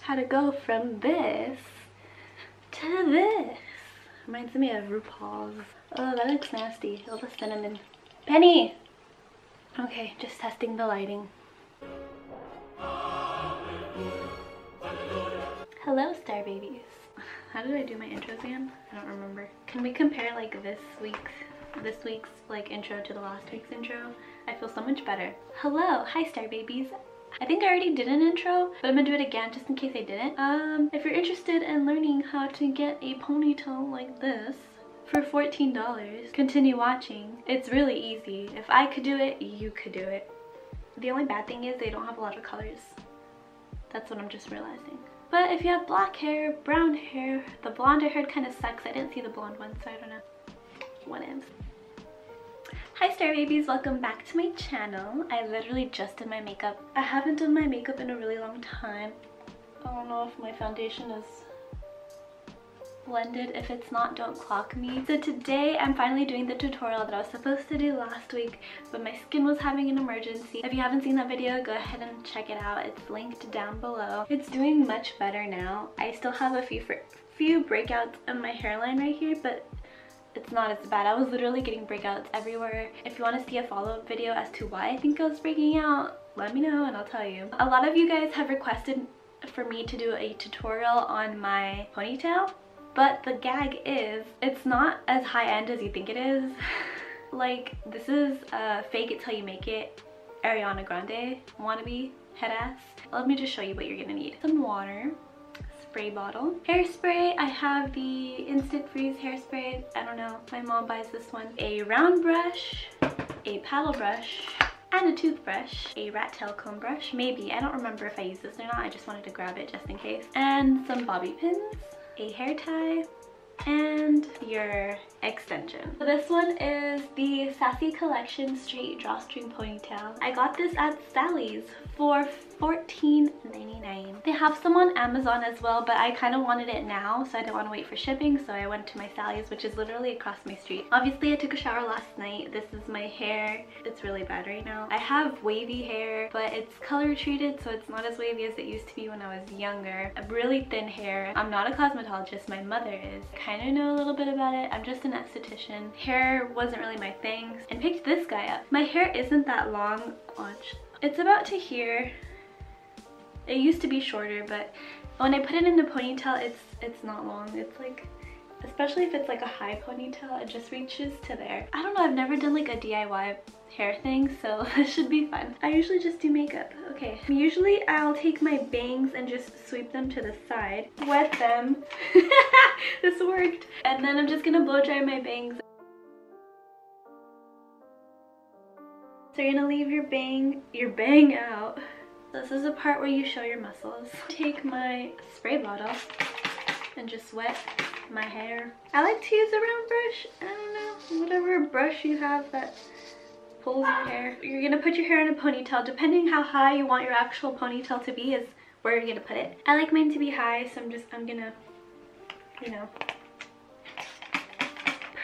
how to go from this to this. Reminds me of RuPaul's. Oh, that looks nasty. All the cinnamon. Penny! Okay, just testing the lighting. Hello, Star Babies. How did I do my intros again? I don't remember. Can we compare like this week's like intro to the last week's intro? I feel so much better. Hello, hi Star Babies. I think I already did an intro, but I'm gonna do it again just in case I didn't. If you're interested in learning how to get a ponytail like this for $14, continue watching. It's really easy. If I could do it, you could do it. The only bad thing is they don't have a lot of colors. That's what I'm just realizing. But if you have black hair, brown hair, the blonde I heard kind of sucks. I didn't see the blonde one, so I don't know. What is? Hi Star Babies, welcome back to my channel. I literally just did my makeup. I haven't done my makeup in a really long time. I don't know if my foundation is blended. If it's not, don't clock me. So today I'm finally doing the tutorial that I was supposed to do last week, but my skin was having an emergency. If you haven't seen that video, go ahead and check it out. It's linked down below. It's doing much better now. I still have a few breakouts on my hairline right here, but it's not as bad. I was literally getting breakouts everywhere. If you want to see a follow-up video as to why I think I was breaking out, let me know and I'll tell you. A lot of you guys have requested for me to do a tutorial on my ponytail, but the gag is, it's not as high-end as you think it is. Like, this is a fake it till you make it Ariana Grande wannabe head ass. Let me just show you what you're gonna need. Some water, spray bottle, hairspray. I have the Instant Freeze hairspray. I don't know, my mom buys this one. A round brush, a paddle brush, and a toothbrush, a rat tail comb brush. Maybe, I don't remember if I used this or not. I just wanted to grab it just in case. And some bobby pins, a hair tie, and your extension. So this one is the Sassy Collection Straight Drawstring Ponytail. I got this at Sally's for $14.99. They have some on Amazon as well, but I kind of wanted it now, so I didn't want to wait for shipping, so I went to my Sally's, which is literally across my street. Obviously, I took a shower last night. This is my hair. It's really bad right now. I have wavy hair, but it's color treated, so it's not as wavy as it used to be when I was younger. A really thin hair. I'm not a cosmetologist. My mother is. I kind of know a little bit about it. I'm just an esthetician. Hair wasn't really my thing, and picked this guy up. My hair isn't that long. Watch. It's about to here. It used to be shorter, but when I put it in a ponytail, it's not long. It's like, especially if it's like a high ponytail, it just reaches to there. I don't know, I've never done like a DIY hair thing, so it should be fun. I usually just do makeup. Okay, usually I'll take my bangs and just sweep them to the side, wet them. This worked. And then I'm just gonna blow dry my bangs. So you're gonna leave your bang out. This is the part where you show your muscles. Take my spray bottle and just wet my hair. I like to use a round brush. I don't know, whatever brush you have that pulls your hair. You're gonna put your hair in a ponytail. Depending how high you want your actual ponytail to be is where you're gonna put it. I like mine to be high, so I'm gonna, you know.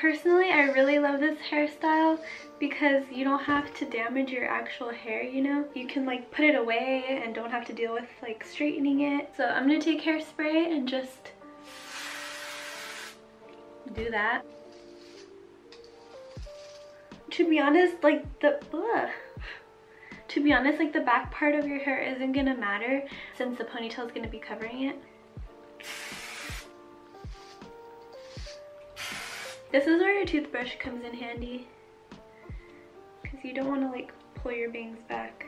Personally, I really love this hairstyle because you don't have to damage your actual hair, you know? You can like put it away and don't have to deal with like straightening it. So I'm gonna take hairspray and just do that. To be honest, like the back part of your hair isn't gonna matter since the ponytail is gonna be covering it. This is where your toothbrush comes in handy, because you don't want to like pull your bangs back.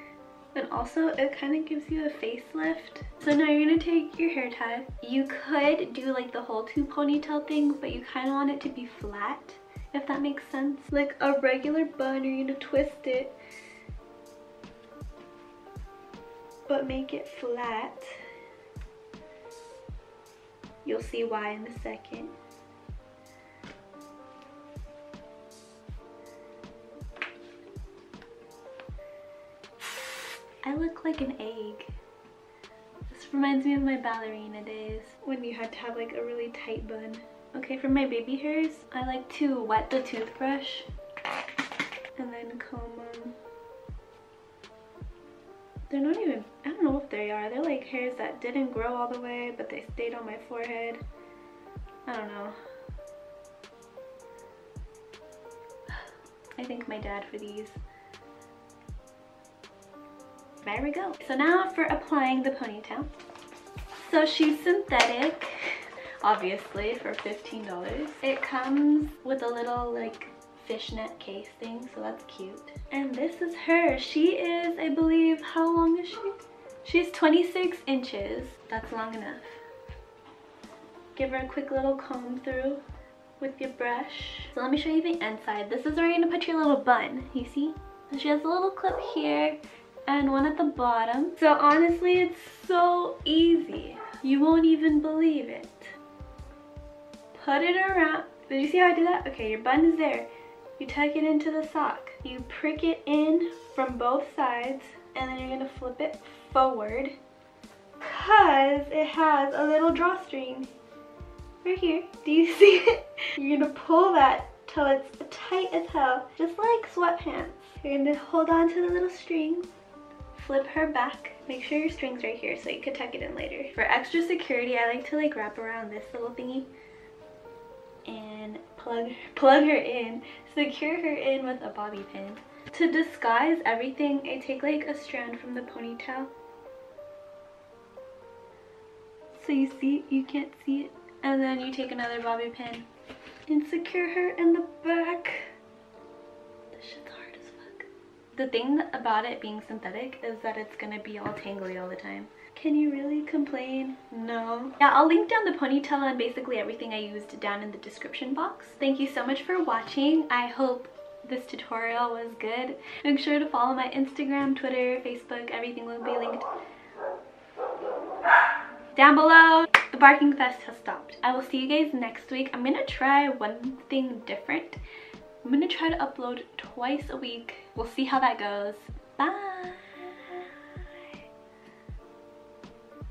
And also it kind of gives you a facelift. So now you're gonna take your hair tie. You could do like the whole two ponytail thing, but you kind of want it to be flat, if that makes sense. Like a regular bun, you're gonna twist it, but make it flat. You'll see why in a second. I look like an egg. This reminds me of my ballerina days when you had to have like a really tight bun. Okay, for my baby hairs, I like to wet the toothbrush and then comb them. They're not even, I don't know if they are. They're like hairs that didn't grow all the way, but they stayed on my forehead. I don't know. I thank my dad for these. There we go. So now for applying the ponytail. So she's synthetic, obviously, for $15. It comes with a little like fishnet case thing, so that's cute. And this is her. She is, I believe, how long is she? She's 26 inches. That's long enough. Give her a quick little comb through with your brush. So let me show you the inside. This is where you're gonna put your little bun, you see? So she has a little clip here and one at the bottom. So honestly, it's so easy. You won't even believe it. Put it around. Did you see how I did that? Okay, your bun is there. You tuck it into the sock. You prick it in from both sides, and then you're gonna flip it forward because it has a little drawstring right here. Do you see it? You're gonna pull that till it's tight as hell, just like sweatpants. You're gonna hold on to the little string, flip her back. Make sure your string's right here so you can tuck it in later. For extra security, I like to like wrap around this little thingy and plug her in, secure her in with a bobby pin. To disguise everything, I take like a strand from the ponytail. So you see, you can't see it. And then you take another bobby pin and secure her in the back. This shit's hard as fuck. The thing about it being synthetic is that it's gonna be all tangly all the time. Can you really complain? No. Yeah, I'll link down the ponytail and basically everything I used down in the description box. Thank you so much for watching. I hope this tutorial was good. Make sure to follow my Instagram, Twitter, Facebook, everything will be linked down below. The barking fest has stopped. I will see you guys next week. I'm gonna try one thing different. I'm gonna try to upload twice a week. We'll see how that goes. Bye.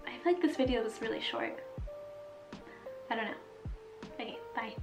I feel like this video was really short. I don't know. Okay, bye.